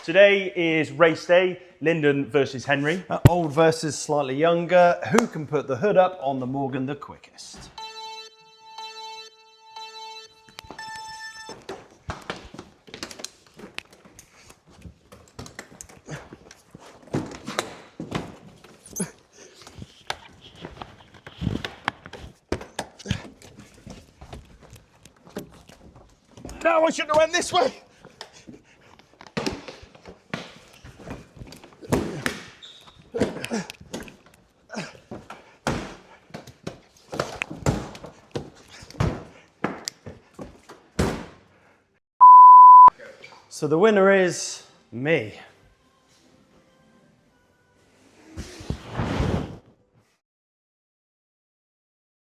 Today is race day, Lyndon versus Henry. Old versus slightly younger. Who can put the hood up on the Morgan the quickest? No, I shouldn't have went this way. So the winner is me.